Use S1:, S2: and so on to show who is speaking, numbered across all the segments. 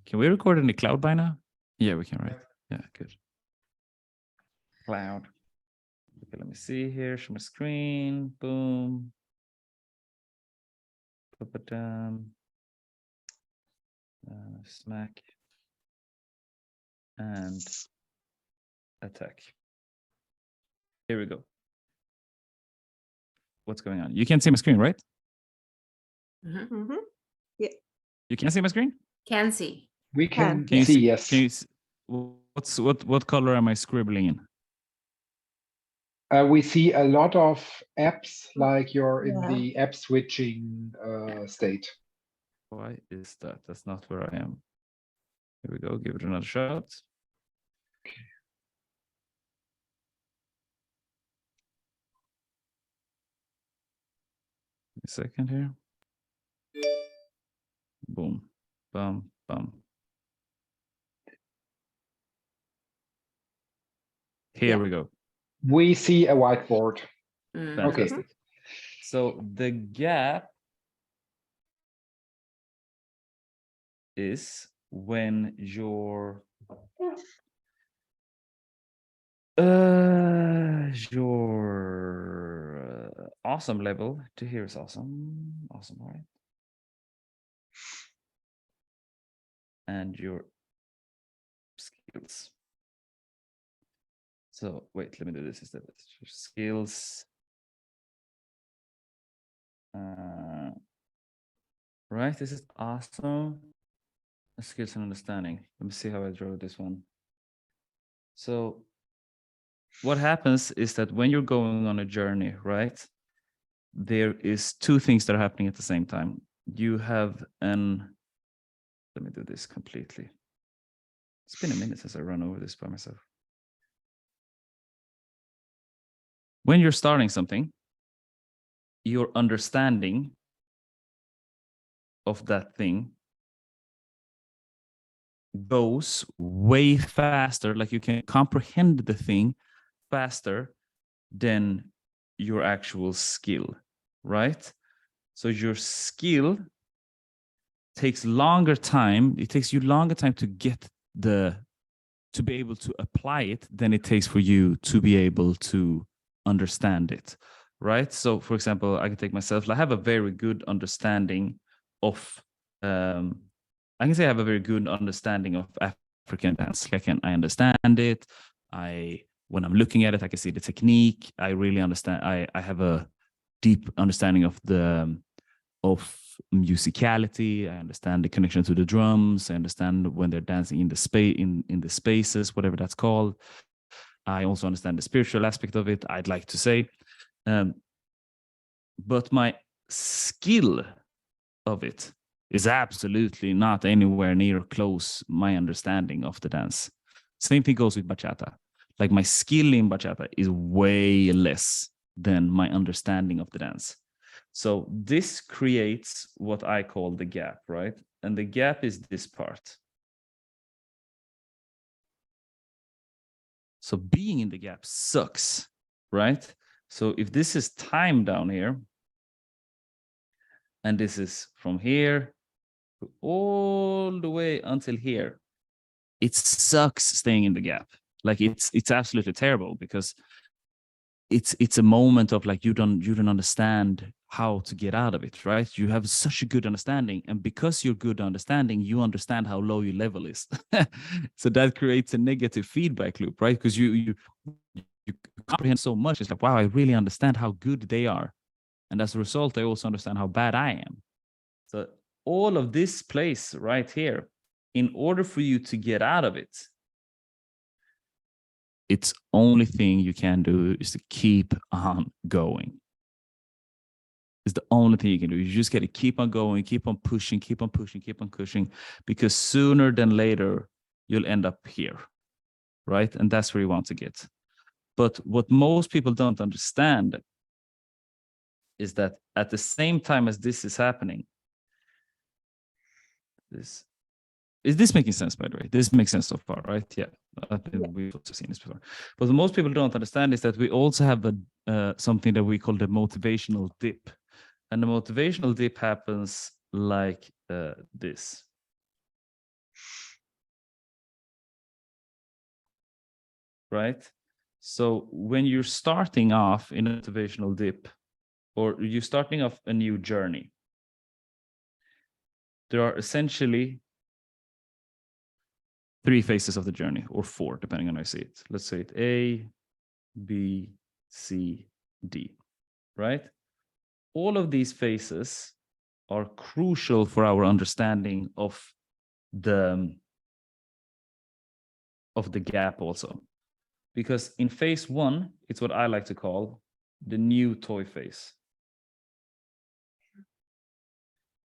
S1: Can we record in the cloud by now? Yeah, we can, right? Yeah, good. Cloud. Okay, let me see here. Show my screen. Boom. Smack. And attack. Here we go. What's going on? You can't see my screen, right?
S2: Mm-hmm. Yeah.
S1: You can see my screen?
S3: Can see.
S2: We can see,
S1: yes. Can you see, what color am I scribbling
S2: in? We see a lot of apps, like you're in the app switching state.
S1: Why is that? That's not where I am. Here we go. Give it another shot.
S2: Okay.
S1: A second here. Boom. Bum, bum. Here we go.
S2: We see a whiteboard.
S1: Fantastic. Okay. So the gap is when your awesome level to here is awesome, right? And your skills. So wait, let me do this instead. Your skills. Right, this is awesome. Skills and understanding. Let me see how I draw this one. So what happens is that when you're going on a journey, right, there is two things that are happening at the same time. You have let me do this completely. It's been a minute since I run over this by myself. When you're starting something, your understanding of that thing goes way faster, like you can comprehend the thing faster than your actual skill, right? So your skill takes longer time. It takes you longer time to get to be able to apply it than it takes for you to be able to understand it, right? So for example, I can take myself, I have a very good understanding of I can say I have a very good understanding of African dance. I understand it. When I'm looking at it, I can see the technique. I really understand. I have a deep understanding of musicality. I understand the connection to the drums. I understand when they're dancing in the space, in the spaces, whatever that's called. I also understand the spiritual aspect of it, I'd like to say. But my skill of it is absolutely not anywhere near close my understanding of the dance. Same thing goes with bachata. Like my skill in bachata is way less than my understanding of the dance. So this creates what I call the gap, right? And the gap is this part. So being in the gap sucks, right? So if this is time down here, and this is from here all the way until here, it sucks staying in the gap. Like it's absolutely terrible, because it's a moment of like you don't understand how to get out of it, right? You have such a good understanding, and because you're good understanding, you understand how low your level is. So that creates a negative feedback loop, right? Because you comprehend so much. It's like, wow, I really understand how good they are, and as a result, I also understand how bad I am. So all of this place right here, in order for you to get out of it, it's only thing you can do is to keep on going. It's the only thing you can do. You just got to keep on going, keep on pushing, keep on pushing, keep on pushing, because sooner than later, you'll end up here, right? And that's where you want to get. But what most people don't understand is that at the same time as this is happening, is this making sense, by the way? This makes sense so far, right? Yeah, I think we've also seen this before. But what most people don't understand is that we also have something that we call the motivational dip. And the motivational dip happens like this. Right? So when you're starting off in a motivational dip, or you're starting off a new journey, there are essentially 3 phases of the journey, or 4, depending on how I see it. Let's say it A, B, C, D, right? All of these phases are crucial for our understanding of the gap also. Because in phase 1, it's what I like to call the new toy phase.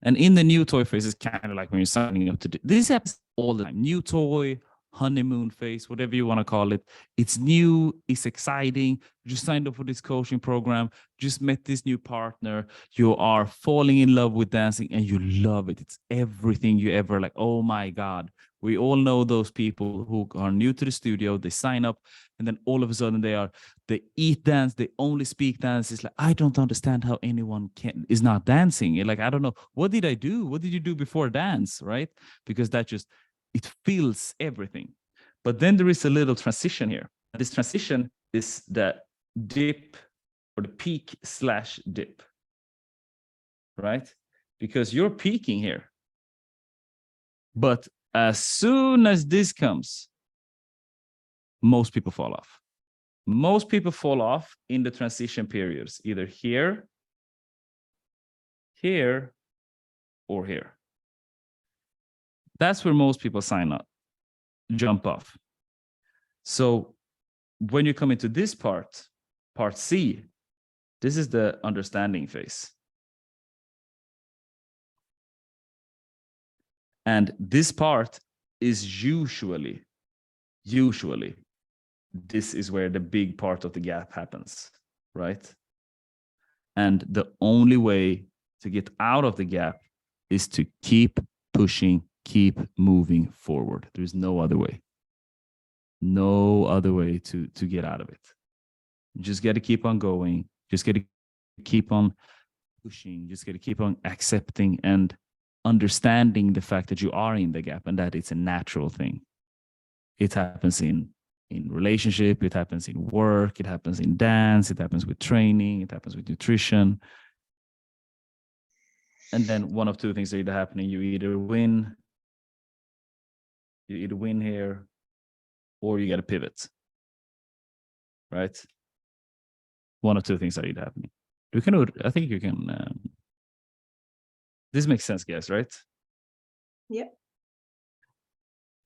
S1: And in the new toy phase, it's kind of like when you're signing up to this happens all the time. New toy, honeymoon phase, whatever you want to call it. It's new, it's exciting. You just signed up for this coaching program, just met this new partner. You are falling in love with dancing and you love it. It's everything you ever like. Oh my God. We all know those people who are new to the studio, they sign up, and then all of a sudden they eat dance, they only speak dance. It's like, I don't understand how anyone is not dancing. Like, I don't know, what did I do? What did you do before dance, right? Because that just, it fills everything. But then there is a little transition here. This transition is the dip, or the peak/dip, right? Because you're peaking here. But as soon as this comes, most people fall off. Most people fall off in the transition periods, either here, here, or here. That's where most people sign up, jump off. So when you come into this part C, this is the understanding phase. And this part is usually, this is where the big part of the gap happens, right? And the only way to get out of the gap is to keep pushing, keep moving forward. There's no other way. No other way to get out of it. You just got to keep on going. Just got to keep on pushing. Just got to keep on accepting and understanding the fact that you are in the gap and that it's a natural thing. It happens in relationship, it happens in work, it happens in dance, it happens with training, it happens with nutrition. And then one of two things are either happening. You either win here, or you got to pivot, right? One of two things are either happening. I think you can, this makes sense, guys, right?
S3: Yeah.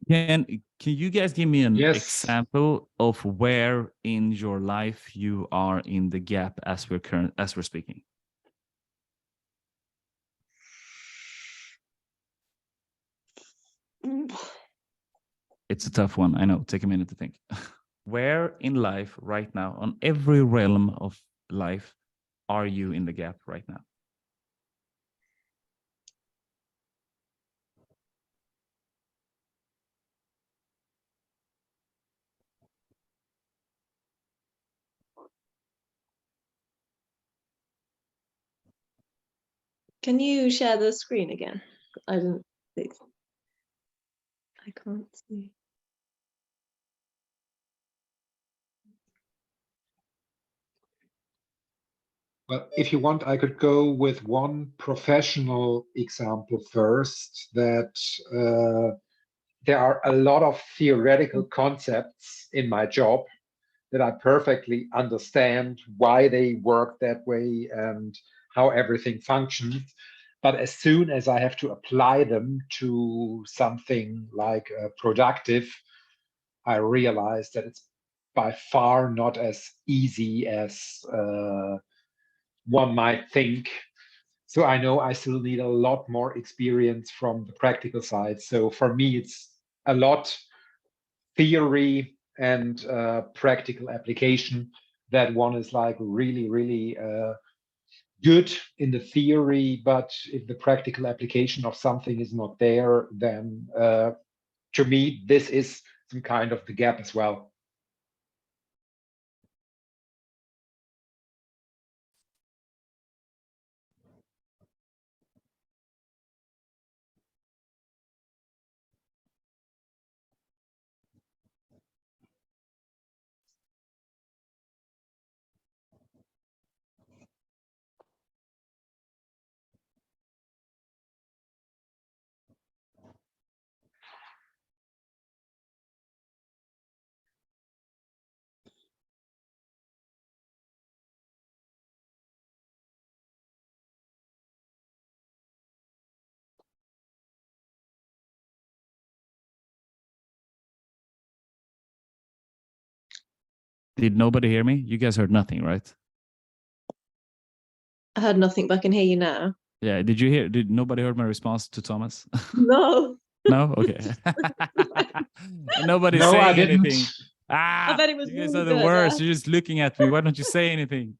S1: Can you guys give me an
S2: Yes.
S1: example of where in your life you are in the gap as we're speaking? It's a tough one. I know. Take a minute to think. Where in life right now, on every realm of life, are you in the gap right now?
S3: Can you share the screen again? I didn't think. I can't see.
S2: Well, if you want, I could go with one professional example first, that there are a lot of theoretical concepts in my job that I perfectly understand why they work that way and how everything functions. But as soon as I have to apply them to something like productive, I realize that it's by far not as easy as one might think. So I know I still need a lot more experience from the practical side. So for me, it's a lot theory and practical application. That one is like really good in the theory, but if the practical application of something is not there, then to me, this is some kind of the gap as well.
S1: Did nobody hear me? You guys heard nothing, right?
S3: I heard nothing, but I can hear you now.
S1: Yeah. Did you hear? Did nobody heard my response to Thomas?
S3: No.
S1: No. Okay. Nobody's
S2: No, I
S1: saying
S2: didn't.
S1: anything.
S3: I bet it was
S1: You guys
S3: really
S1: are the
S3: good.
S1: worst. You're just looking at me. Why don't you say anything?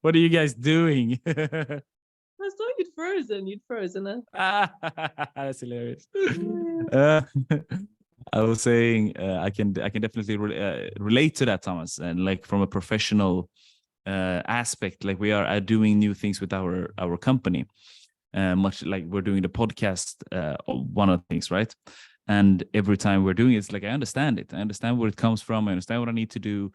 S1: What are you guys doing?
S3: I thought you'd frozen. You'd frozen.
S1: That's hilarious. I was saying I can definitely relate to that, Thomas, and like from a professional aspect, like we are doing new things with our company, much like we're doing the podcast, one of the things, right? And every time we're doing it, it's like I understand it. I understand where it comes from. I understand what I need to do.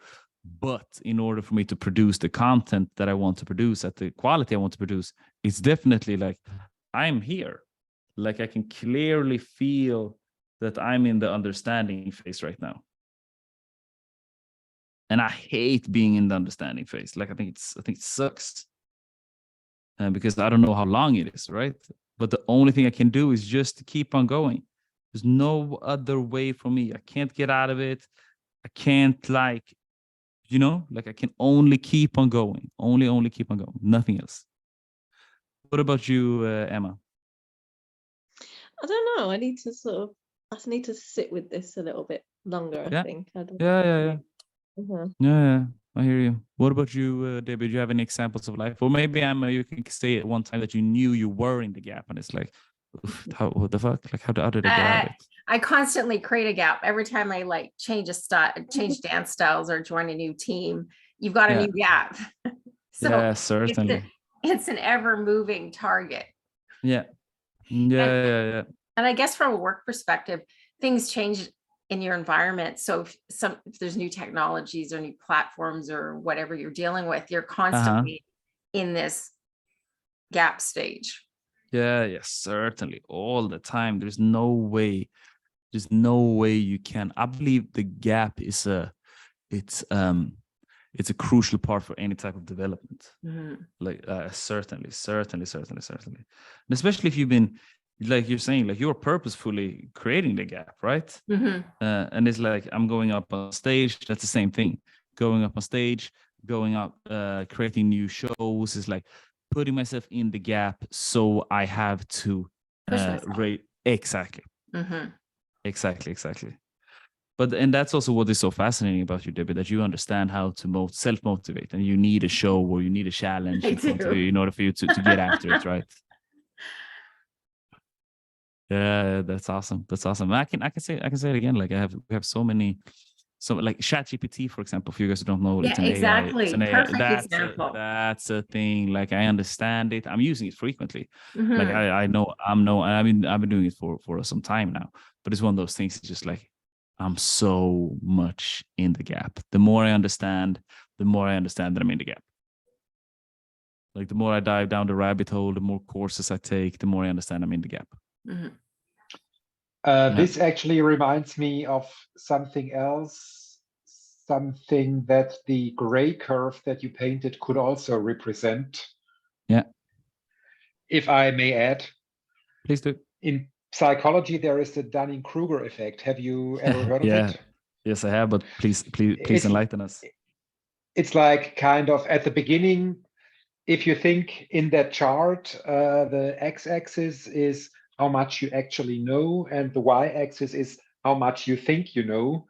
S1: But in order for me to produce the content that I want to produce at the quality I want to produce, it's definitely like I'm here. Like I can clearly feel that I'm in the understanding phase right now. And I hate being in the understanding phase. Like I think it sucks. Because I don't know how long it is, right? But the only thing I can do is just keep on going. There's no other way for me. I can't get out of it. I can't like I can only keep on going. Only keep on going. Nothing else. What about you, Emma?
S3: I don't know. I need to sit with this a little bit longer, I think.
S1: Yeah.
S3: Uh-huh.
S1: Yeah, I hear you. What about you, Debbie? Do you have any examples of life? Or maybe Emma, you can say at one time that you knew you were in the gap and it's like, what the fuck? Like how did I get out of it?
S4: I constantly create a gap every time I like change dance styles or join a new team. You've got a new gap. So
S1: yeah, certainly.
S4: It's an ever moving target.
S1: Yeah.
S4: And I guess from a work perspective, things change in your environment. So if there's new technologies or new platforms or whatever you're dealing with, you're constantly in this gap stage.
S1: Yeah, certainly. All the time. There's no way you can. I believe the gap is it's a crucial part for any type of development. Like certainly. And especially if you've been, like you're saying, like you're purposefully creating the gap, right? And it's like I'm going up on stage. That's the same thing. Going up on stage, going up, creating new shows is like putting myself in the gap. So I have to rate exactly. Exactly. But and that's also what is so fascinating about you, Debbie, that you understand how to self-motivate, and you need a show or you need a challenge in order for you to get after it, right? Yeah, that's awesome. I can say it again. Like we have so like ChatGPT, for example, for you guys who don't know, it's an
S4: exactly.
S1: AI.
S4: Perfect example.
S1: That's a thing. Like I understand it. I'm using it frequently. Like I've been doing it for some time now. But it's one of those things. It's just like I'm so much in the gap. The more I understand that I'm in the gap. Like the more I dive down the rabbit hole, the more courses I take, the more I understand I'm in the gap.
S2: This actually reminds me of something else, something that the gray curve that you painted could also represent.
S1: Yeah.
S2: If I may add.
S1: Please do.
S2: In psychology, there is the Dunning-Kruger effect. Have you ever heard of it?
S1: Yes, I have, but please enlighten us.
S2: It's like kind of at the beginning, if you think in that chart, the x-axis is how much you actually know, and the y-axis is how much you think you know.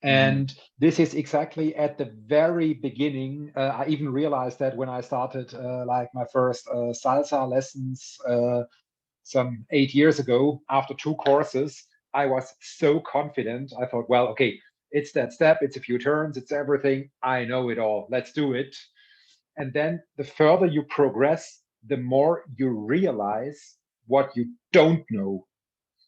S2: And this is exactly at the very beginning. I even realized that when I started like my first salsa lessons some 8 years ago, after 2 courses, I was so confident. I thought, well, okay, it's that step, it's a few turns, it's everything. I know it all. Let's do it. And then the further you progress, the more you realize what you don't know.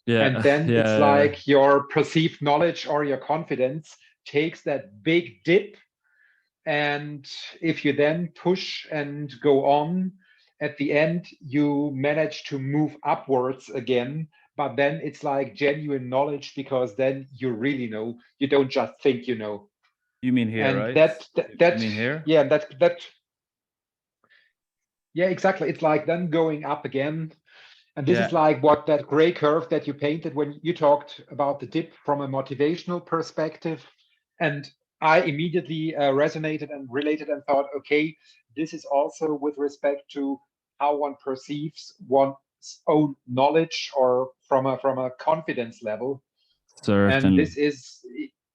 S2: And then it's like your perceived knowledge or your confidence takes that big dip. And if you then push and go on, at the end, you manage to move upwards again. But then it's like genuine knowledge, because then you really know. You don't just think you know.
S1: You mean here,
S2: and
S1: right?
S2: That
S1: you mean here?
S2: Yeah, yeah, exactly. It's like then going up again. And this is like what that gray curve that you painted when you talked about the dip from a motivational perspective. And I immediately resonated and related and thought, okay, this is also with respect to how one perceives one's own knowledge or from a confidence level. And
S1: Certainly.
S2: this is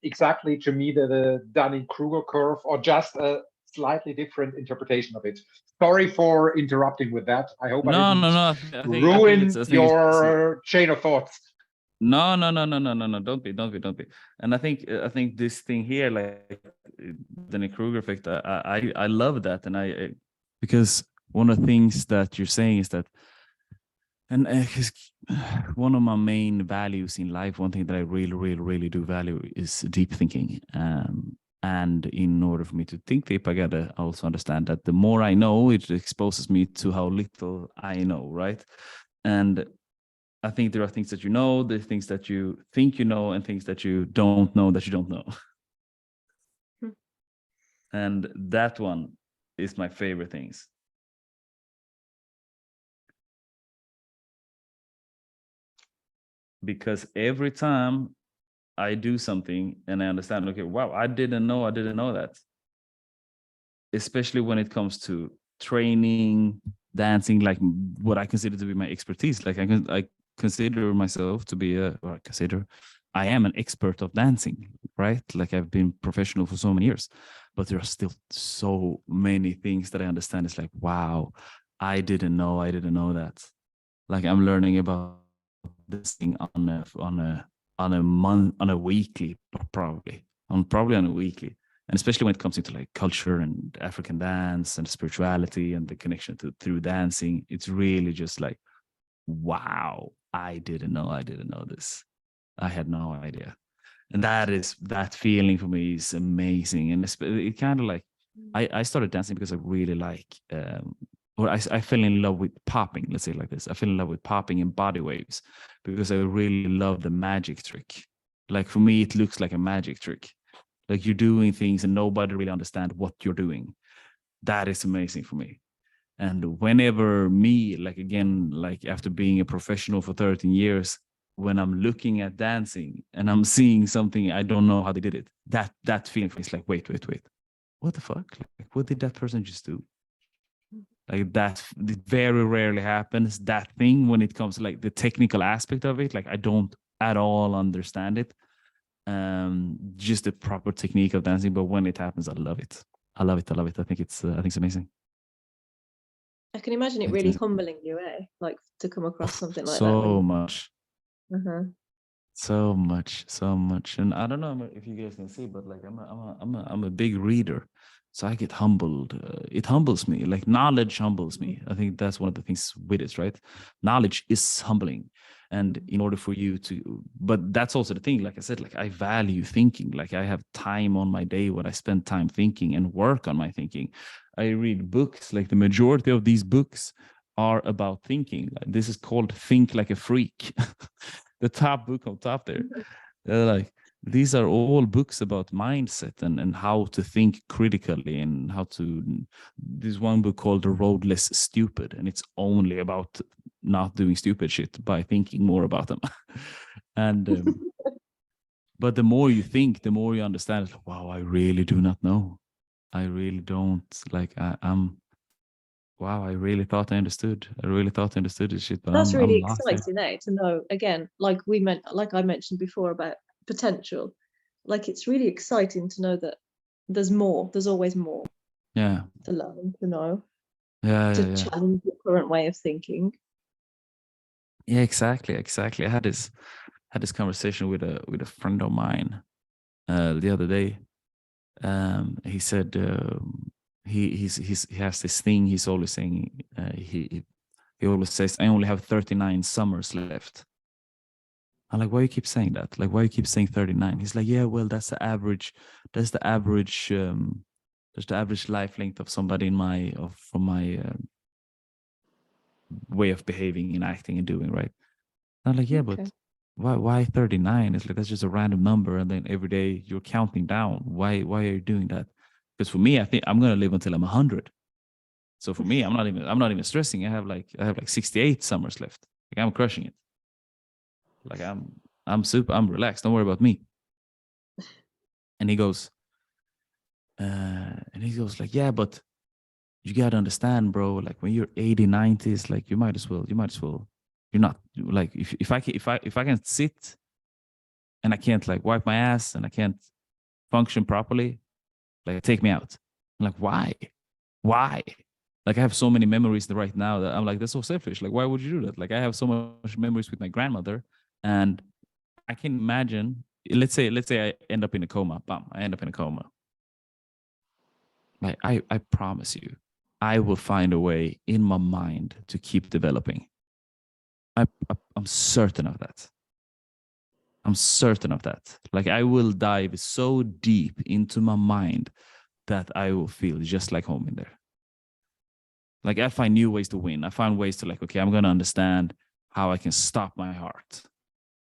S2: exactly to me the Dunning-Kruger curve, or just a slightly different interpretation of it. Sorry for interrupting with that. I hope I didn't ruin your chain of thoughts.
S1: No. Don't be. And I think this thing here, like the Kruger effect, I love that, and because one of the things that you're saying is that, and one of my main values in life, one thing that I really do value is deep thinking. And in order for me to think deep, I gotta also understand that the more I know, it exposes me to how little I know, right? And I think there are things that you know, there's things that you think you know, and things that you don't know that you don't know. And that one is my favorite things. Because every time I do something and I understand, okay, wow, I didn't know that. Especially when it comes to training, dancing, like what I consider to be my expertise. Like I consider myself to be I am an expert of dancing, right? Like I've been professional for so many years, but there are still so many things that I understand. It's like, wow, I didn't know that. Like I'm learning about this thing on a weekly, probably on a weekly. And especially when it comes into like culture and African dance and spirituality and the connection through dancing, it's really just like, wow, I didn't know this. I had no idea. And that feeling for me is amazing. And it kind of like, I started dancing because I really like, or I fell in love with popping, let's say it like this. I fell in love with popping and body waves because I really love the magic trick. Like for me, it looks like a magic trick. Like you're doing things and nobody really understands what you're doing. That is amazing for me. And whenever me, like again, like after being a professional for 13 years, when I'm looking at dancing and I'm seeing something, I don't know how they did it. That feeling is like, wait. What the fuck? Like, what did that person just do? Like that very rarely happens, that thing, when it comes to like the technical aspect of it. Like I don't at all understand it. Just the proper technique of dancing, but when it happens, I love it. I think it's amazing.
S3: I can imagine it really humbling you, like to come across something like that.
S1: So much.
S3: So
S1: much. And I don't know if you guys can see, but like I'm a big reader, so I get humbled. It humbles me. Like knowledge humbles me. I think that's one of the things with it, right? Knowledge is humbling. And in order for you to, but that's also the thing, like I said, like I value thinking. Like I have time on my day when I spend time thinking and work on my thinking. I read books, like the majority of these books are about thinking. Like, this is called Think Like a Freak. The top book on top there. Like these are all books about mindset and how to think critically and how to. There's one book called The Road Less Stupid, and it's only about not doing stupid shit by thinking more about them. And but the more you think, the more you understand. Wow, I really do not know. I really don't. Like I'm. Wow, I really thought I understood. This shit. But
S3: that's really
S1: I'm
S3: exciting, to know. Again, like I mentioned before about potential. Like it's really exciting to know that there's more. There's always more.
S1: Yeah.
S3: To learn, to know.
S1: To
S3: challenge the current way of thinking.
S1: Yeah, exactly. I had this conversation with a friend of mine the other day. He said he has this thing he's always saying. He always says, I only have 39 summers left. I'm like, why you keep saying that? Like, why you keep saying 39? He's like, yeah, well, that's the average life length of somebody from my way of behaving and acting and doing, right? I'm like, yeah, but why 39? It's like, that's just a random number, and then every day you're counting down. Why are you doing that? Because for me, I think I'm gonna live until I'm 100. So for me, I'm not even stressing. I have like 68 summers left. Like I'm crushing it. Like I'm relaxed. Don't worry about me. And he goes, And he goes like, yeah, but you got to understand, bro, like when you're 80, 90s, like you might as well, you're not like, if I can sit and I can't like wipe my ass and I can't function properly, like take me out. I'm like, why? Like I have so many memories right now that I'm like, that's so selfish. Like, why would you do that? Like I have so much memories with my grandmother, and I can imagine, let's say I end up in a coma. Bam, I end up in a coma. Like I promise you, I will find a way in my mind to keep developing. I'm certain of that. I'm certain of that. Like I will dive so deep into my mind that I will feel just like home in there. Like I find new ways to win. I find ways to like, okay, I'm gonna understand how I can stop my heart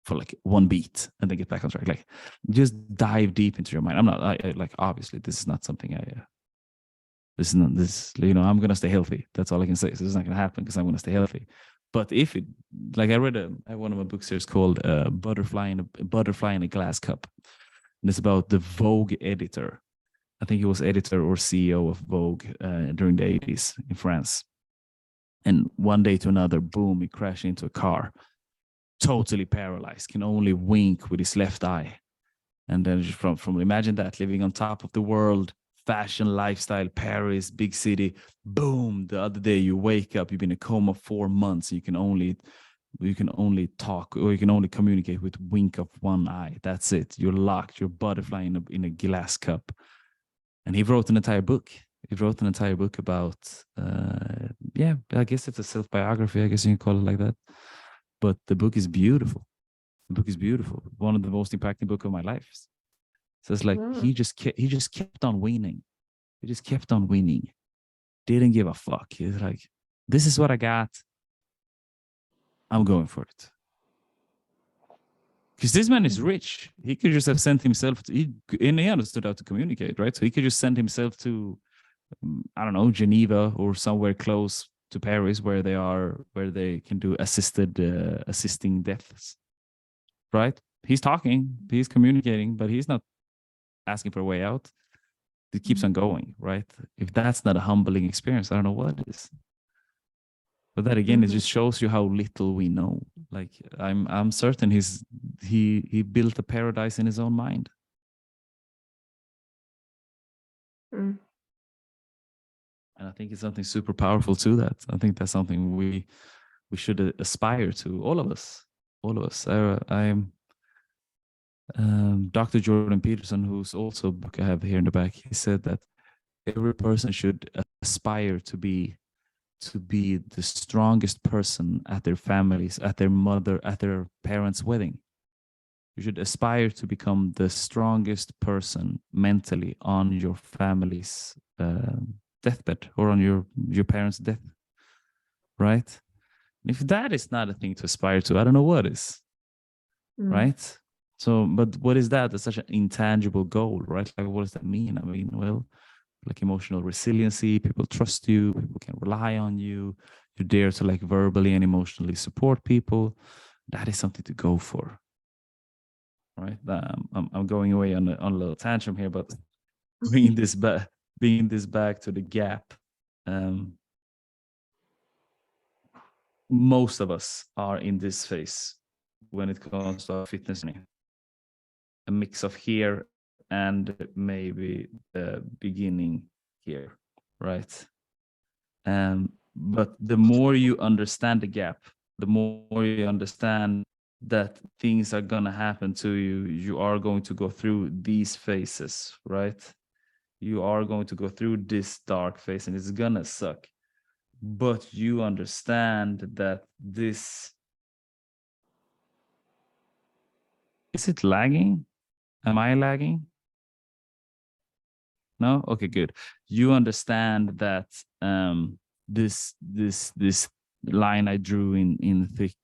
S1: for like one beat and then get back on track. Like just dive deep into your mind. I'm not I like obviously this is not something this is not this, you know, I'm gonna stay healthy. That's all I can say. So this is not gonna happen because I'm gonna stay healthy. But if it, like I read one of my books here is called Butterfly in a Glass Cup. And it's about the Vogue editor. I think he was editor or CEO of Vogue during the 80s in France. And one day to another, boom, he crashed into a car, totally paralyzed, can only wink with his left eye. And then from imagine that, living on top of the world, fashion, lifestyle, Paris, big city, boom, the other day you wake up, you've been in a coma 4 months, you can only talk, or you can only communicate with wink of one eye. That's it. You're locked, you're butterfly in a glass cup. And he wrote an entire book. He wrote an entire book about, yeah, I guess it's a self-biography. I guess you can call it like that. But the book is beautiful. The book is beautiful. One of the most impacting book of my life. So it's like he just kept on winning. He just kept on winning. Didn't give a fuck. He's like, this is what I got. I'm going for it. Because this man is rich. He could just have sent himself to, he understood how to communicate, right? So he could just send himself to, I don't know, Geneva or somewhere close to Paris where they can do assisting deaths, right? He's talking, he's communicating, but he's not asking for a way out. It keeps on going, right? If that's not a humbling experience, I don't know what it is. But that again, it just shows you how little we know. Like I'm certain he built a paradise in his own mind. And I think it's something super powerful to that. I think that's something we should aspire to, all of us. I'm Dr. Jordan Peterson, who's also a book I have here in the back. He said that every person should aspire to be the strongest person at their families, at their parents' wedding. You should aspire to become the strongest person mentally on your family's deathbed or on your parents' death, right? And if that is not a thing to aspire to, I don't know what is, right? So, but what is that? That's such an intangible goal, right? Like, what does that mean? I mean, well, like emotional resiliency, people trust you, people can rely on you, you dare to like verbally and emotionally support people. That is something to go for, right? I'm going away on a little tantrum here, but bringing this back to the gap. Most of us are in this phase when it comes to our fitness, a mix of here and maybe the beginning here, right? But the more you understand the gap, the more you understand that things are gonna happen to you. You are going to go through these phases, right? You are going to go through this dark phase, and it's gonna suck. But you understand that this is it lagging? Am I lagging? No? Okay, good. You understand that this line I drew in thick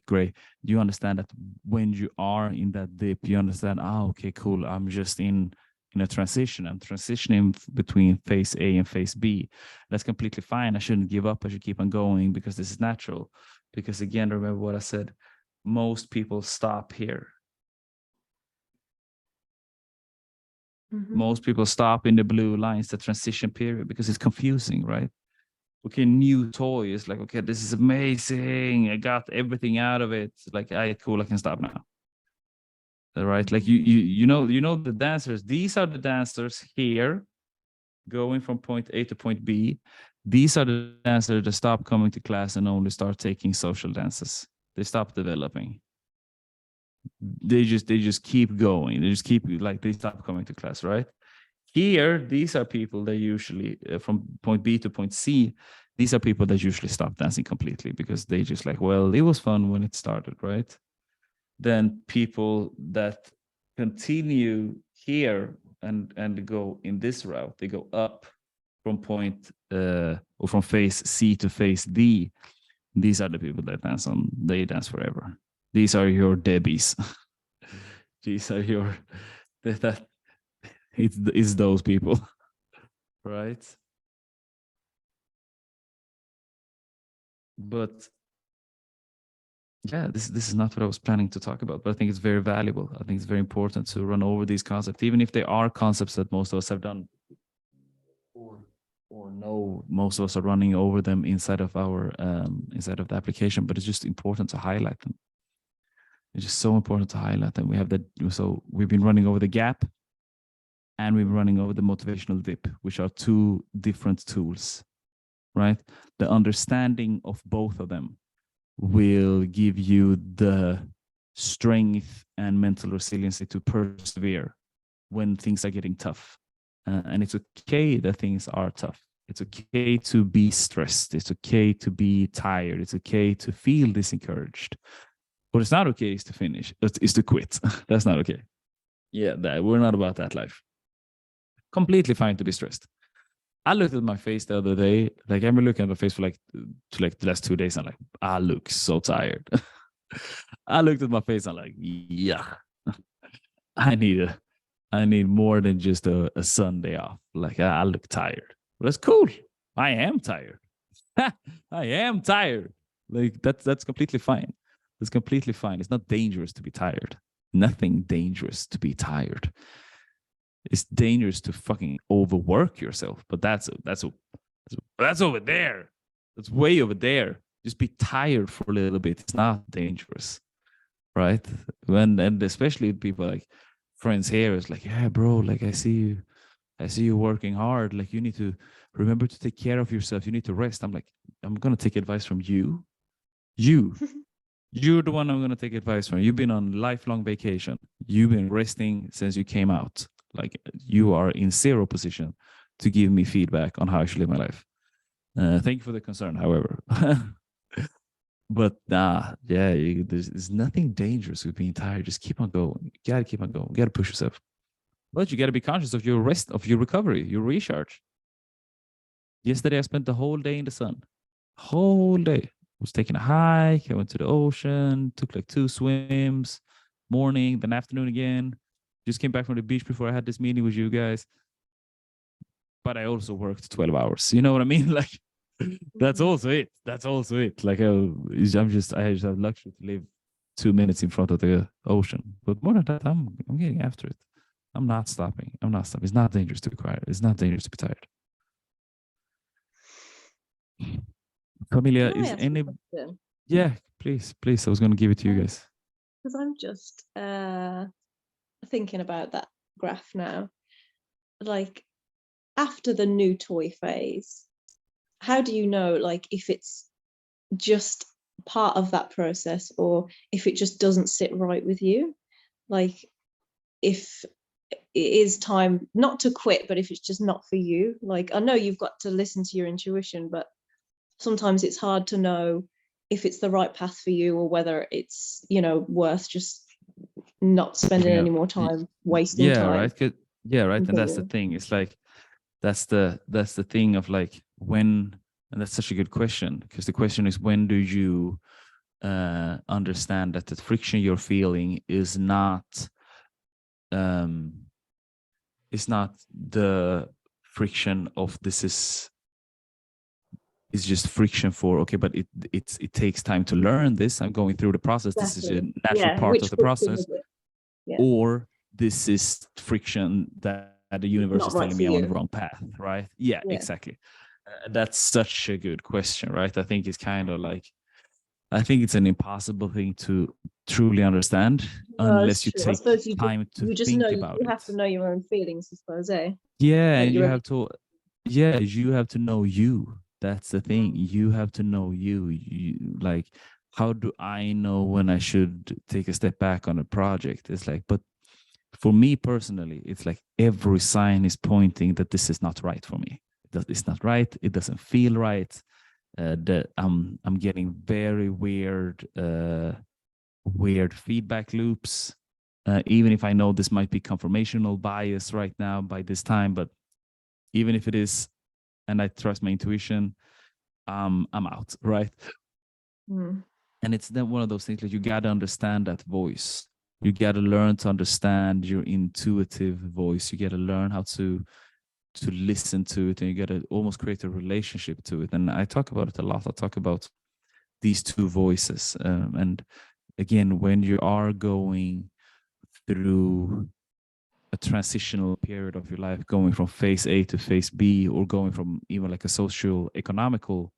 S1: gray, you understand that when you are in that dip, you understand, okay, cool, I'm just in a transition. I'm transitioning between phase A and phase B. That's completely fine. I shouldn't give up. I should keep on going because this is natural. Because again, remember what I said, most people stop here. Most people stop in the blue lines, the transition period, because it's confusing, right? Okay, new toy is like, okay, this is amazing. I got everything out of it. Like, cool, I can stop now. Right? Like you know the dancers. These are the dancers here, going from point A to point B. These are the dancers that stop coming to class and only start taking social dances. They stop developing. They just keep going. They just keep, like, they stop coming to class, right? Here, these are people that usually from point B to point C, these are people that usually stop dancing completely because they just like, well, it was fun when it started, right? Then people that continue here and go in this route, they go up from point or from phase C to phase D. These are the people that they dance forever. These are your Debbies. These are your it's those people, right? But yeah, this is not what I was planning to talk about, but I think it's very valuable. I think it's very important to run over these concepts, even if they are concepts that most of us have done or know. Most of us are running over them inside of our inside of the application, but it's just important to highlight them. It's just so important to highlight them. We have that. So we've been running over the gap, and we've been running over the motivational dip, which are two different tools, right? The understanding of both of them will give you the strength and mental resiliency to persevere when things are getting tough. And it's okay that things are tough. It's okay to be stressed. It's okay to be tired. It's okay to feel disencouraged. What is not okay is to finish. Is to quit. That's not okay. Yeah, we're not about that life. Completely fine to be stressed. I looked at my face the other day. Like, I've been looking at my face for like the last 2 days. I'm like, I look so tired. I looked at my face. I'm like, yeah, I need more than just a Sunday off. Like, I look tired. But that's cool. I am tired. I am tired. Like, that's completely fine. It's completely fine. It's not dangerous to be tired. Nothing dangerous to be tired. It's dangerous to fucking overwork yourself, but that's over there. That's way over there. Just be tired for a little bit. It's not dangerous, right? And especially people like friends here is like, yeah, bro, like I see you working hard. Like, you need to remember to take care of yourself. You need to rest. I'm like, I'm gonna take advice from you. You're the one I'm gonna take advice from. You've been on lifelong vacation. You've been resting since you came out. Like, you are in zero position to give me feedback on how I should live my life. Thank you for the concern, however. But there's nothing dangerous with being tired. Just keep on going. You gotta keep on going. You gotta push yourself. But you gotta be conscious of your rest, of your recovery, your recharge. Yesterday, I spent the whole day in the sun. Whole day. I was taking a hike. I went to the ocean, took like 2 swims, morning, then afternoon again. Just came back from the beach before I had this meeting with you guys. But I also worked 12 hours. You know what I mean? Like, that's also it. That's also it. Like, I just have luxury to live 2 minutes in front of the ocean. But more than that, I'm getting after it. I'm not stopping. It's not dangerous to be quiet. It's not dangerous to be tired. Familia, is any... Yeah, please. I was going to give it to you guys.
S3: Because I'm just thinking about that graph now. Like, after the new toy phase, how do you know, like, if it's just part of that process or if it just doesn't sit right with you? Like, if it is time not to quit, but if it's just not for you. Like, I know you've got to listen to your intuition, but sometimes it's hard to know if it's the right path for you or whether it's, worth just not spending any more time wasting time.
S1: Right. Right. And that's the thing. It's like, that's the thing of like, when, and that's such a good question, because the question is, when do you understand that the friction you're feeling is not the friction of it's just friction for, okay, but it takes time to learn this. I'm going through the process. Exactly. This is a natural part of the process. Yeah. Or this is friction that the universe
S3: Not
S1: is
S3: right
S1: telling
S3: for
S1: me I'm on
S3: you.
S1: the wrong path, right? Yeah,
S3: Yeah.
S1: exactly. That's such a good question, right? I think it's kind of like, I think it's an impossible thing to truly understand
S3: No,
S1: unless
S3: it's
S1: you
S3: true. I
S1: take
S3: suppose
S1: time to
S3: you just know,
S1: think about
S3: you have
S1: it.
S3: to know your own feelings, I suppose, eh?
S1: Yeah,
S3: Like
S1: and you
S3: your own.
S1: have to, yeah, you have to know you. That's the thing. You have to know you. Like, how do I know when I should take a step back on a project? It's like, but for me personally, it's like every sign is pointing that this is not right for me. It's not right. It doesn't feel right. That I'm getting very weird feedback loops. Even if I know this might be confirmational bias right now by this time, but even if it is, and I trust my intuition, I'm out, right?
S3: Mm.
S1: And it's then one of those things, like, you got to understand that voice. You got to learn to understand your intuitive voice. You got to learn how to listen to it, and you got to almost create a relationship to it. And I talk about it a lot. I talk about these two voices. And again, when you are going through a transitional period of your life, going from phase A to phase B, or going from even like a social economical,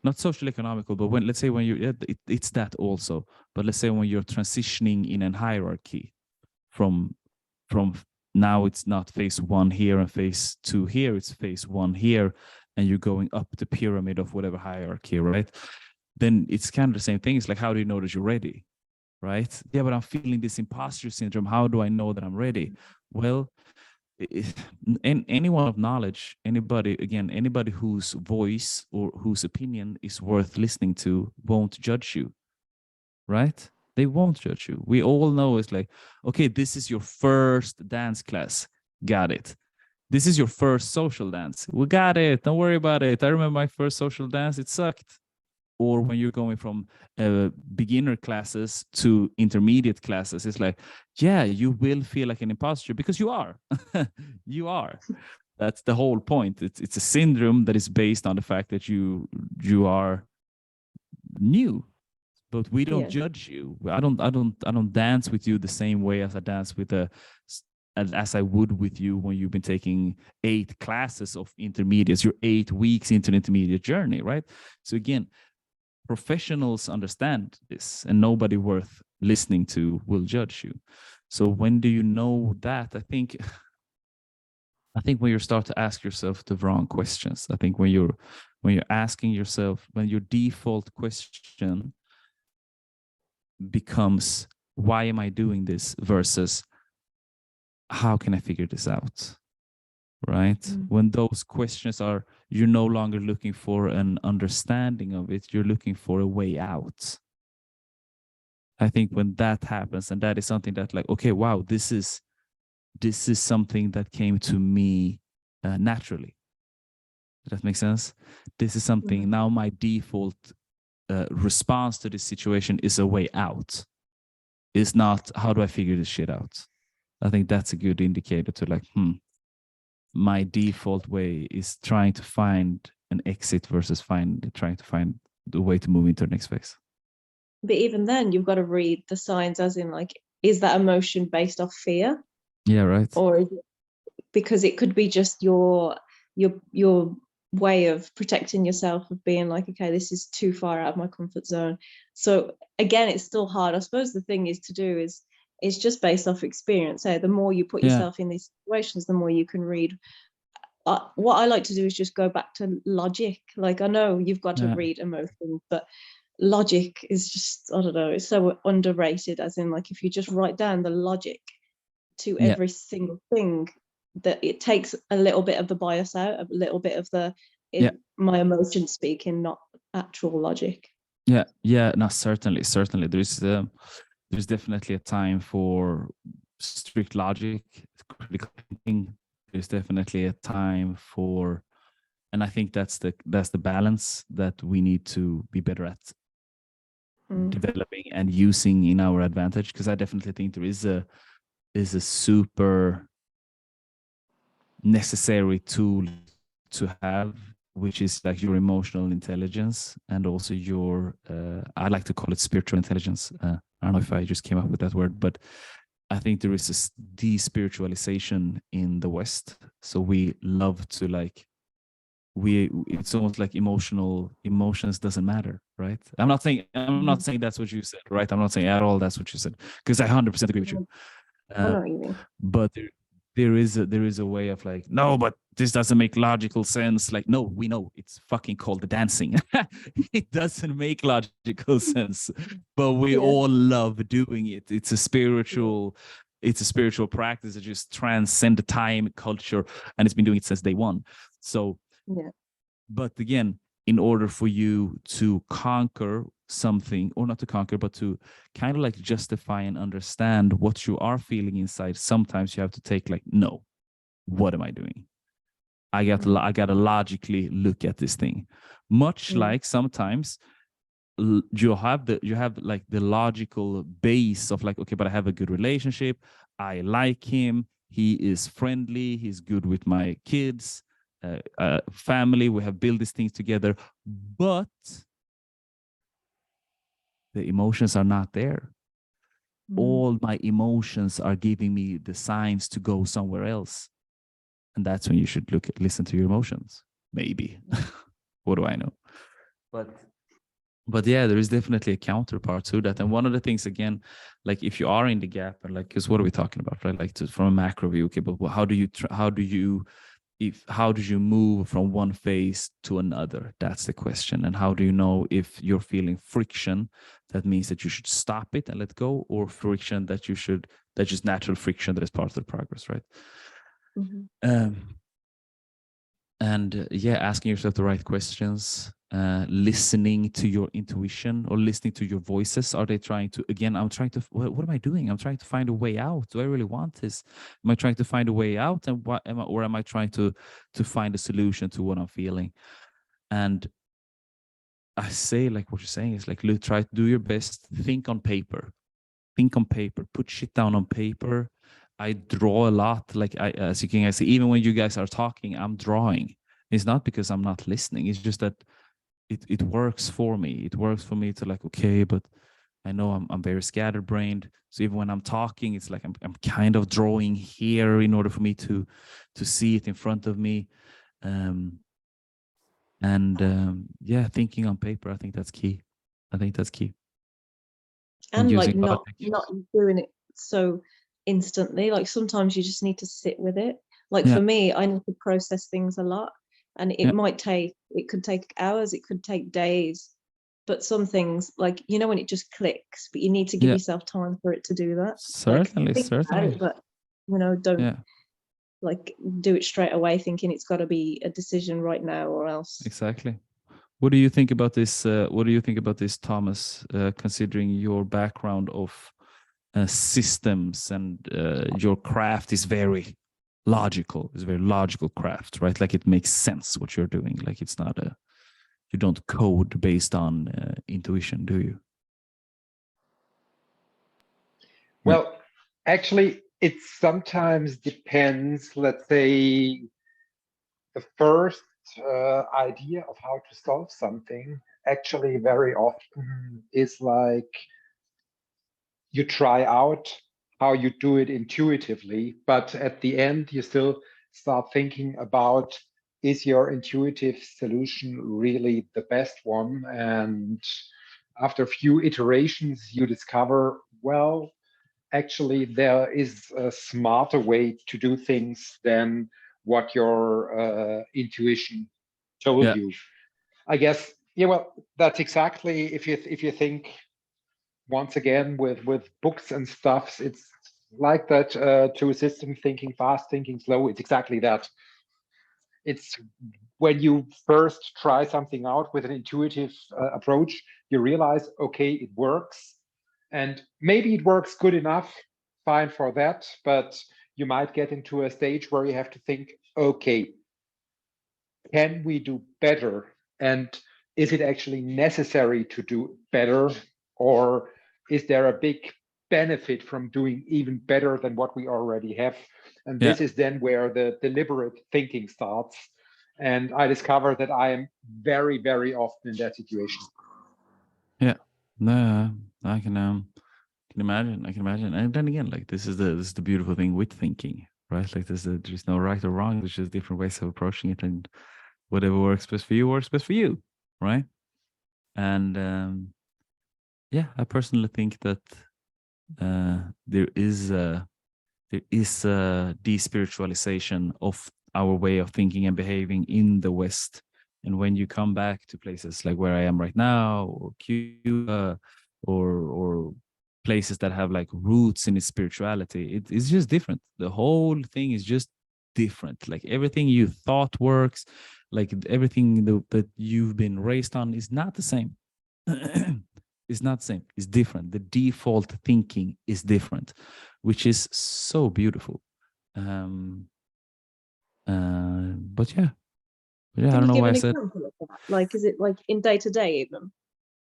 S1: not social economical, but when, let's say when you, it's that also, but let's say when you're transitioning in a hierarchy from now, it's not phase one here and phase two here, it's phase one here, and you're going up the pyramid of whatever hierarchy, right? Then it's kind of the same thing. It's like, how do you know that you're ready? Right? Yeah, but I'm feeling this imposter syndrome. How do I know that I'm ready? Well, anyone of knowledge, anybody whose voice or whose opinion is worth listening to won't judge you, right? They won't judge you. We all know it's like, okay, this is your first dance class. Got it. This is your first social dance. We got it. Don't worry about it. I remember my first social dance. It sucked. Or when you're going from beginner classes to intermediate classes, it's like, yeah, you will feel like an imposter because you are. You are. That's the whole point. It's a syndrome that is based on the fact that you are new, but we don't judge you. I don't dance with you the same way as I dance with as I would with you when you've been taking 8 classes of intermediates. You're 8 weeks into an intermediate journey, right? So again, professionals understand this, and nobody worth listening to will judge you. So when do you know that? I think when you start to ask yourself the wrong questions. I think when you're asking yourself, when your default question becomes, why am I doing this, versus how can I figure this out? Right? When those questions are, you're no longer looking for an understanding of it, you're looking for a way out. I think when that happens, and that is something that, like, okay, wow, this is something that came to me naturally. Does that make sense? This is something, now my default response to this situation is a way out. It's not, how do I figure this shit out? I think that's a good indicator to, like, my default way is trying to find an exit versus trying to find the way to move into the next phase.
S3: But even then, you've got to read the signs, as in, like, is that emotion based off fear?
S1: Yeah, right.
S3: Or is it, because it could be just your way of protecting yourself, of being like, okay, this is too far out of my comfort zone. So again, it's still hard. I suppose the thing is to do is just based off experience. So the more you put yourself in these situations, the more you can read. What I like to do is just go back to logic. Like, I know you've got to read emotions, but logic is just, I don't know, it's so underrated. As in, like, if you just write down the logic to every single thing, that it takes a little bit of the bias out, a little bit of my emotions speaking, not actual logic.
S1: No, certainly there's definitely a time for strict logic, critical thinking. There's definitely a time for, and I think that's the balance that we need to be better at developing and using in our advantage. Because I definitely think there is a super necessary tool to have, which is like your emotional intelligence, and also your I like to call it spiritual intelligence. I don't know if I just came up with that word, but I think there is a de-spiritualization in the West. So we love to like, it's almost like emotions doesn't matter, right? I'm not saying that's what you said, right? I'm not saying at all that's what you said, because I 100% agree with you.
S3: I know what you mean.
S1: But there is a way of like, no, but this doesn't make logical sense. Like, no, we know it's fucking called the dancing. It doesn't make logical sense, but we all love doing it. It's a spiritual practice that just transcend the time, culture, and it's been doing it since day one. So but again, in order for you to conquer something, or not to conquer, but to kind of like justify and understand what you are feeling inside, sometimes you have to take like, no, what am I doing? I got to logically look at this thing. Much like sometimes you have like the logical base of like, okay, but I have a good relationship, I like him, he is friendly, he's good with my kids, family, we have built these things together, but the emotions are not there. All my emotions are giving me the signs to go somewhere else, and that's when you should listen to your emotions, maybe. What do I know? But yeah, there is definitely a counterpart to that. And one of the things, again, like if you are in the gap, and like, because what are we talking about, right? Like from a macro view, okay, but how do you move from one phase to another? That's the question. And how do you know if you're feeling friction, that means that you should stop it and let go, or friction that's just natural friction that is part of the progress, right? Asking yourself the right questions, listening to your intuition or listening to your voices. Are they trying to, again, what am I doing? I'm trying to find a way out. Do I really want this? Am I trying to find a way out? And am I trying to find a solution to what I'm feeling? And I say, like, what you're saying is like, try to do your best. Think on paper, put shit down on paper. I draw a lot. Like as you can see, even when you guys are talking, I'm drawing. It's not because I'm not listening. It's just that it works for me. It works for me to like, okay, but I know I'm very scatterbrained. So even when I'm talking, it's like I'm kind of drawing here in order for me to see it in front of me. Thinking on paper, I think that's key.
S3: And like not doing it so instantly. Like sometimes you just need to sit with it. Like for me, I need to process things a lot, and it could take hours, it could take days, but some things, like, you know, when it just clicks, but you need to give yourself time for it to do that.
S1: Certainly.
S3: But you know, don't like do it straight away thinking it's got to be a decision right now or else.
S1: Exactly. What do you think about this? Thomas, considering your background of systems, and your craft is very logical. It's a very logical craft, right? Like it makes sense what you're doing. Like it's not you don't code based on intuition, do you?
S2: Well, actually, it sometimes depends. Let's say the first idea of how to solve something actually very often is like you try out how you do it intuitively, but at the end you still start thinking about, is your intuitive solution really the best one? And after a few iterations you discover, well, actually there is a smarter way to do things than what your intuition told you. I guess, well, that's exactly, if you think once again with books and stuff, it's like that, to a system thinking fast, thinking slow. It's exactly that. It's when you first try something out with an intuitive approach, you realize, okay, it works, and maybe it works good enough, fine for that, but you might get into a stage where you have to think, okay, can we do better? And is it actually necessary to do better? Or is there a big benefit from doing even better than what we already have? And this is then where the deliberate thinking starts. And I discover that I am very, very often in that situation.
S1: Yeah, no, I can can imagine. I can imagine. And then again, like this is the beautiful thing with thinking, right? Like there's no right or wrong. There's just different ways of approaching it, and whatever works best for you works best for you, right? And yeah, I personally think that there is a despiritualization of our way of thinking and behaving in the West. And when you come back to places like where I am right now, or Cuba, or places that have like roots in its spirituality, it's just different. The whole thing is just different. Like everything you thought works, like everything that you've been raised on is not the same. It's not the same. It's different. The default thinking is different, which is so beautiful. But yeah, I
S3: Can
S1: don't
S3: you
S1: know
S3: give
S1: why I
S3: an
S1: said.
S3: example of that? Like, is it like in day to day even?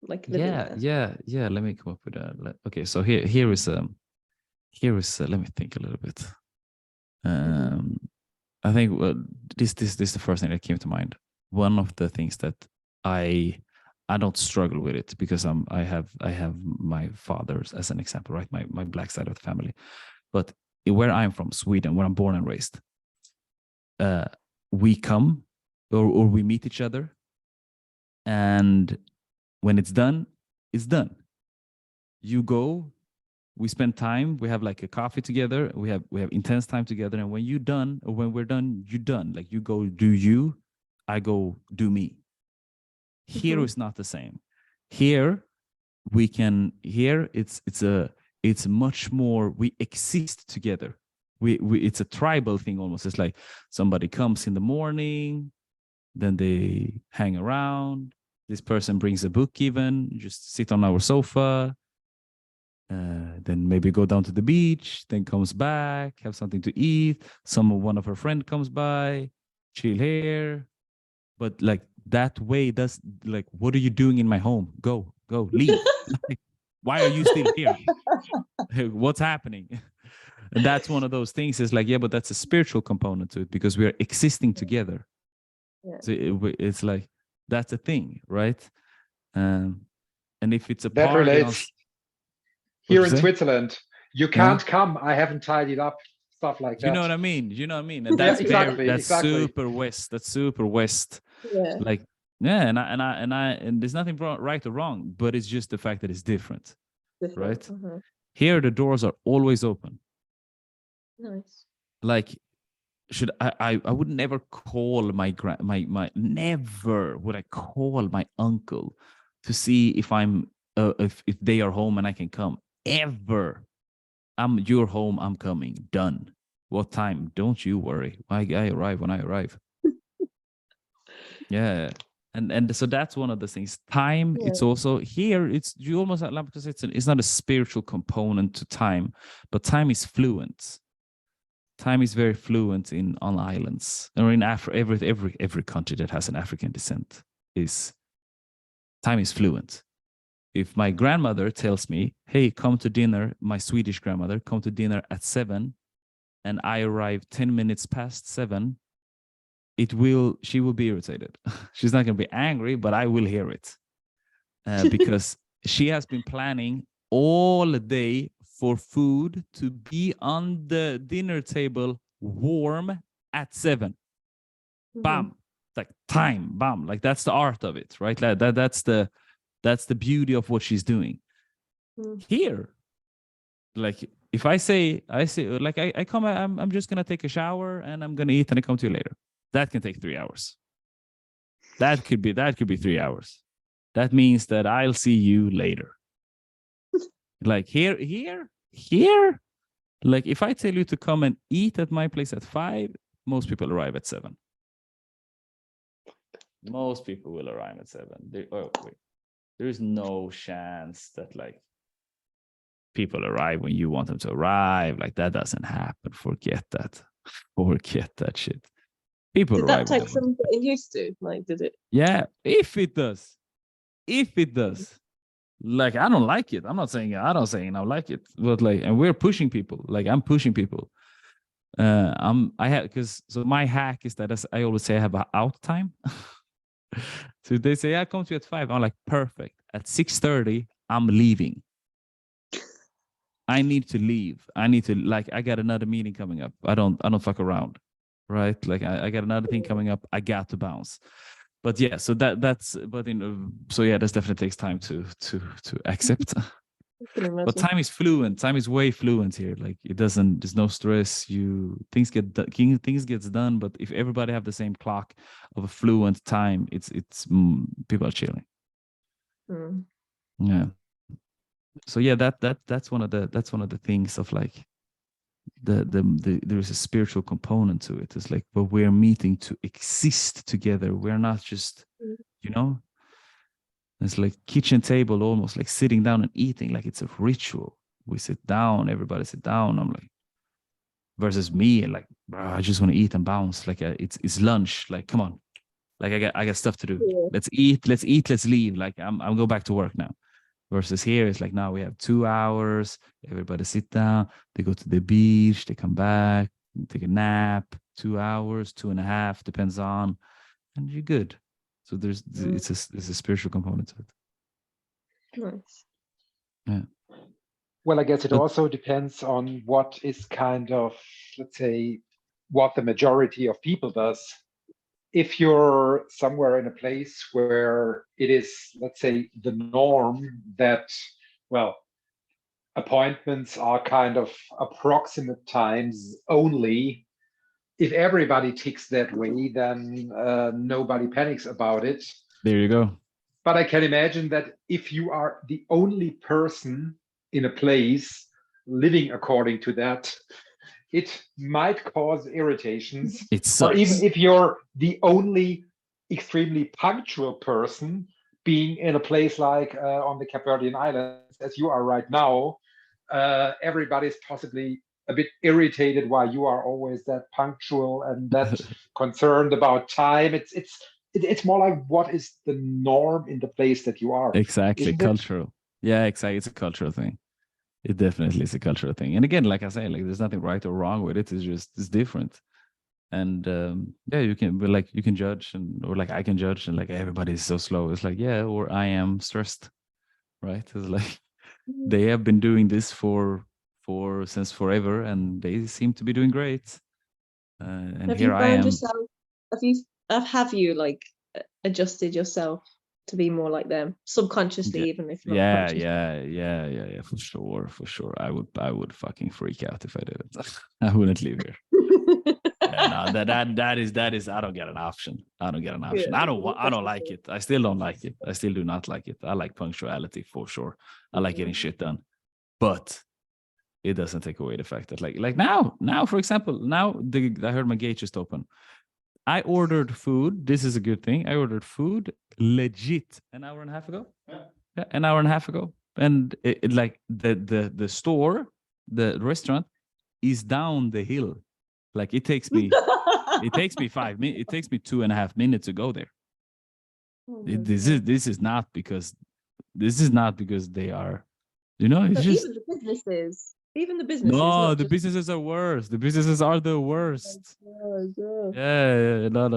S3: Like living there?
S1: Yeah. Let me come up with that. Okay, so here is let me think a little bit. I think this is the first thing that came to mind. One of the things that I don't struggle with it because I have my fathers as an example, right? My black side of the family. But where I'm from, Sweden, where I'm born and raised, we come or we meet each other, and when it's done, it's done. You go, we spend time, we have like a coffee together, we have intense time together, and when you're done, or when we're done, you're done. Like you go do you, I go do me. Here is not the same. Here it's much more, we exist together. We it's a tribal thing almost. It's like somebody comes in the morning, then they hang around. This person brings a book, even just sit on our sofa, then maybe go down to the beach, then comes back, have something to eat. One of her friend comes by, chill here. But like that way, that's like, what are you doing in my home? Go, leave. Like, why are you still here? What's happening? And that's one of those things. Is like, yeah, but that's a spiritual component to it because we are existing together.
S3: Yeah.
S1: So it's like that's a thing, right? And if it's a
S2: That
S1: party
S2: relates here in
S1: say?
S2: Switzerland. You can't come. I haven't tidied up, stuff like that.
S1: You know what I mean? And
S2: Yeah,
S1: that's
S2: exactly.
S1: super West. That's super West.
S3: Yeah.
S1: Like, yeah, and there's nothing right or wrong, but it's just the fact that it's different. Right? Here the doors are always open.
S3: Nice.
S1: Like, should I would never call never would I call my uncle to see if I'm if they are home and I can come. Ever. You're home, I'm coming. Done. What time? Don't you worry. I arrive when I arrive. Yeah. And so that's one of the things. Time, it's also here, it's you almost like, because it's not a spiritual component to time, but time is fluent. Time is very fluent on islands, or in every country that has an African descent. Time is fluent. If my grandmother tells me, hey, come to dinner, my Swedish grandmother, come to dinner at 7, and I arrive 10 minutes past 7, she will be irritated. She's not going to be angry, but I will hear it. Because she has been planning all day for food to be on the dinner table warm at 7. Bam. Like time, bam. Like that's the art of it, right? Like that's the beauty of what she's doing. Here, like if I say like I come, I'm just gonna take a shower and I'm gonna eat and I come to you later. That can take 3 hours. That could be 3 hours. That means that I'll see you later. Like here. Like if I tell you to come and eat at my place at 5, most people arrive at 7. Most people will arrive at 7. There is no chance that like people arrive when you want them to arrive. Like that doesn't happen. Forget that. Forget that shit. People
S3: did
S1: arrive.
S3: That take some getting used to? Like, did it?
S1: Yeah, if it does. Like I don't like it. I'm not saying I don't like it, but like, and we're pushing people. Like I'm pushing people. So my hack is that, as I always say, I have an out time. So they say, I come to you at 5. I'm like, perfect. At 6:30, I'm leaving. I need to leave. I need to, like, I got another meeting coming up. I don't fuck around, right? Like I got another thing coming up. I got to bounce. But yeah, so that's, but so yeah, this definitely takes time to accept. But time is fluent. Time is way fluent here. Like it doesn't. There's no stress. Things gets done. But if everybody have the same clock of a fluent time, it's people are chilling. Yeah. So yeah, that's one of the things of like there's a spiritual component to it. It's like, but we're meeting to exist together. We're not just, it's like kitchen table, almost like sitting down and eating, like it's a ritual. We sit down, everybody sit down. I'm like, versus me, and like, bro, I just want to eat and bounce. Like it's lunch. Like, come on, like I got stuff to do.
S3: Yeah.
S1: Let's eat, let's leave. Like I'm go back to work now. Versus here, it's like now we have 2 hours. Everybody sit down. They go to the beach. They come back, take a nap. 2 hours, 2.5, depends on, and you're good. So there's a spiritual component to it.
S3: Nice.
S1: Yeah.
S2: Well, I guess it also depends on what is kind of, let's say, what the majority of people does. If you're somewhere in a place where it is, let's say, the norm that, well, appointments are kind of approximate times only, if everybody ticks that way, then nobody panics about it.
S1: There you go.
S2: But I can imagine that if you are the only person in a place living according to that, it might cause irritations.
S1: It sucks.
S2: Or even if you're the only extremely punctual person being in a place like on the Cape Verdean Islands, as you are right now, everybody's possibly a bit irritated why you are always that punctual and that concerned about time. It's more like, what is the norm in the place that you are?
S1: Exactly.
S2: Isn't
S1: cultural. Yeah, exactly. It's a cultural thing. It definitely is a cultural thing. And again, like I say, like there's nothing right or wrong with it. It's different. And yeah, you can judge, or like I can judge, and like everybody's so slow. It's like, yeah, or I am stressed, right? It's like they have been doing this since forever, and they seem to be doing great. And
S3: have
S1: here
S3: you
S1: I
S3: found
S1: am.
S3: yourself, have you like adjusted yourself to be more like them subconsciously, even if not consciously?
S1: Yeah, for sure. I would fucking freak out if I did it. I wouldn't leave here. Yeah, no, that is I don't get an option. I don't like it. I still don't like it. I still do not like it. I like punctuality for sure. I like getting shit done, but it doesn't take away the fact that like now for example, I heard my gate just open. I ordered food. This is a good thing. I ordered food legit an hour and a half ago. Yeah, an hour and a half ago. And it like the store, the restaurant is down the hill. Like it takes me 5 minutes. It takes me 2.5 minutes to go there. This is not because they are, it's just
S3: even the businesses.
S1: no, the businesses are worse. The businesses are the worst. Yeah. No.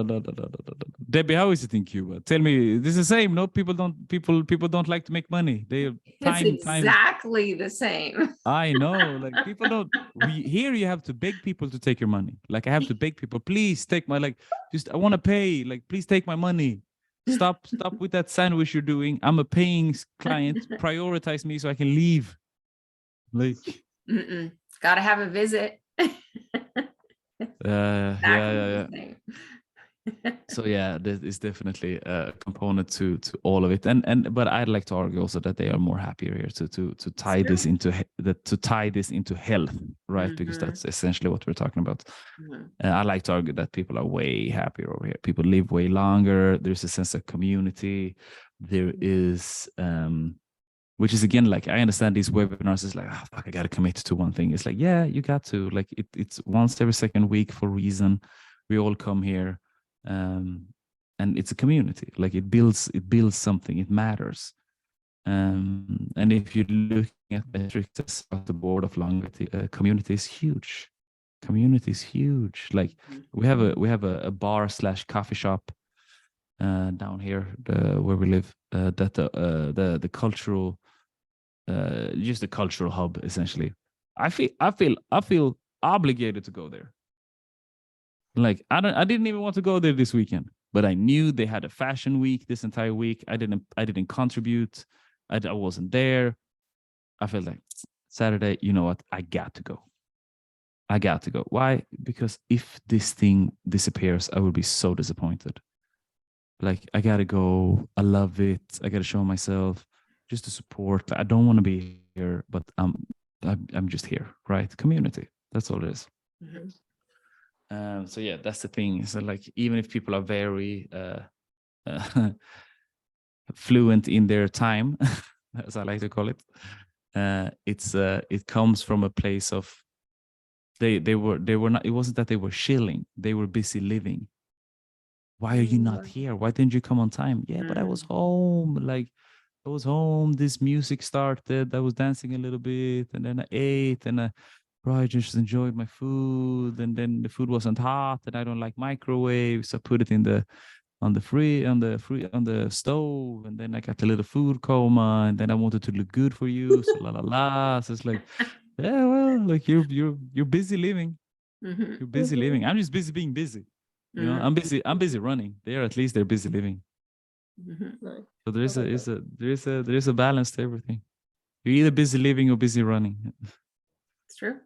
S1: Debbie, how is it in Cuba? Tell me, this is the same. No, people don't like to make money.
S4: It's exactly the same.
S1: I know, like people don't. Here you have to beg people to take your money. Like I have to beg people, please take my I want to pay. Like please take my money. Stop with that sandwich you're doing. I'm a paying client. Prioritize me so I can leave. Like.
S4: Gotta have a visit.
S1: Yeah. So yeah, this is definitely a component to all of it, but I'd like to argue also that they are more happier here to tie this into health, right? Because that's essentially what we're talking about. I like to argue that people are way happier over here. People live way longer. There's a sense of community. There is which is again, like I understand these webinars is like, oh, fuck, I gotta commit to one thing. It's like, yeah, you got to, like it's once every second week for a reason. We all come here, and it's a community. Like it builds something. It matters. And if you're looking at metrics at the board of longevity, community is huge. Community is huge. Like we have a bar / coffee shop down here where we live. That the cultural. Just a cultural hub, essentially. I feel obligated to go there. Like I didn't even want to go there this weekend, but I knew they had a fashion week this entire week. I didn't contribute. I wasn't there. I felt like Saturday, you know what? I got to go. Why? Because if this thing disappears, I will be so disappointed. Like, I gotta go. I love it. I gotta show myself just to support. I don't want to be here, but I'm just here, right? Community. That's all it is.
S4: Mm-hmm.
S1: So yeah, that's the thing. So like, even if people are very fluent in their time, as I like to call it, it comes from a place of they were not. It wasn't that they were chilling. They were busy living. Why are you not here? Why didn't you come on time? Yeah, but I was home. Like, I was home. This music started. I was dancing a little bit, and then I ate, and I just enjoyed my food. And then the food wasn't hot, and I don't like microwaves. So I put it on the stove, and then I got a little food coma, and then I wanted to look good for you. So la la la. So it's like, yeah, well, like you're busy living.
S4: Mm-hmm.
S1: You're busy living. I'm just busy being busy. You know, I'm busy running. They're busy living.
S4: Mm-hmm.
S1: So there is a balance to everything. You're either busy living or busy running.
S4: It's true.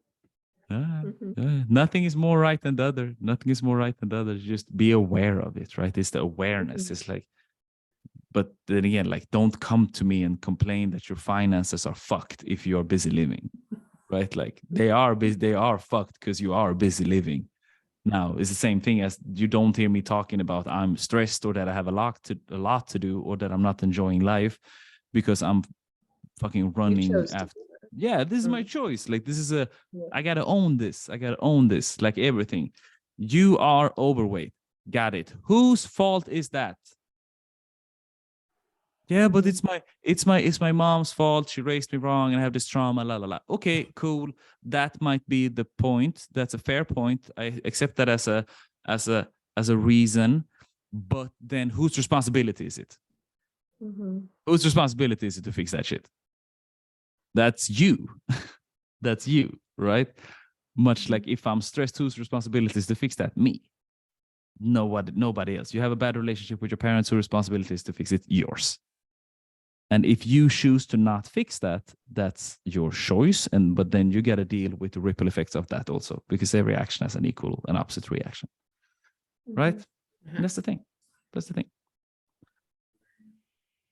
S1: Nothing is more right than the other. Nothing is more right than the other. Just be aware of it, right? It's the awareness. It's like, but then again, like, don't come to me and complain that your finances are fucked if you are busy living, right? Like, they are busy. They are fucked because you are busy living. Now, it's the same thing as you don't hear me talking about I'm stressed or that I have a lot to do or that I'm not enjoying life because I'm fucking running after. Yeah, this is my choice. Like, this is I gotta own this. Like everything. You are overweight. Got it. Whose fault is that? Yeah, but it's my mom's fault. She raised me wrong and I have this trauma. La la la. Okay, cool. That might be the point. That's a fair point. I accept that as a reason. But then whose responsibility is it? Whose responsibility is it to fix that shit? That's you. That's you, right? Much like if I'm stressed, whose responsibility is to fix that? Me. Nobody else. You have a bad relationship with your parents, whose responsibility is to fix it? Yours. And if you choose to not fix that, that's your choice. But then you got to deal with the ripple effects of that also, because every action has an equal and opposite reaction, right? And that's the thing.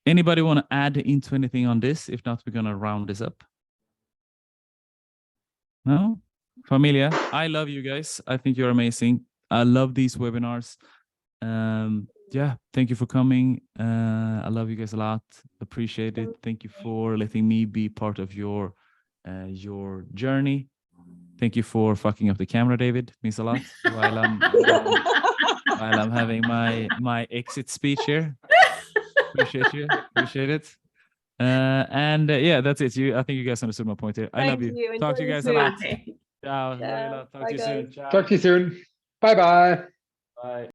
S1: Anybody want to add into anything on this? If not, we're gonna round this up. No? Familia, I love you guys. I think you're amazing. I love these webinars. Yeah, thank you for coming. I love you guys a lot. Appreciate it. Thank you for letting me be part of your journey. Thank you for fucking up the camera, David. Means a lot while I'm having my exit speech here. Appreciate it. Yeah, that's it. I think you guys understood my point here. I love you. Talk to you guys a lot. Ciao. Love you a lot. Talk to you soon. Ciao.
S2: Talk to you soon. Bye-bye.
S1: Bye.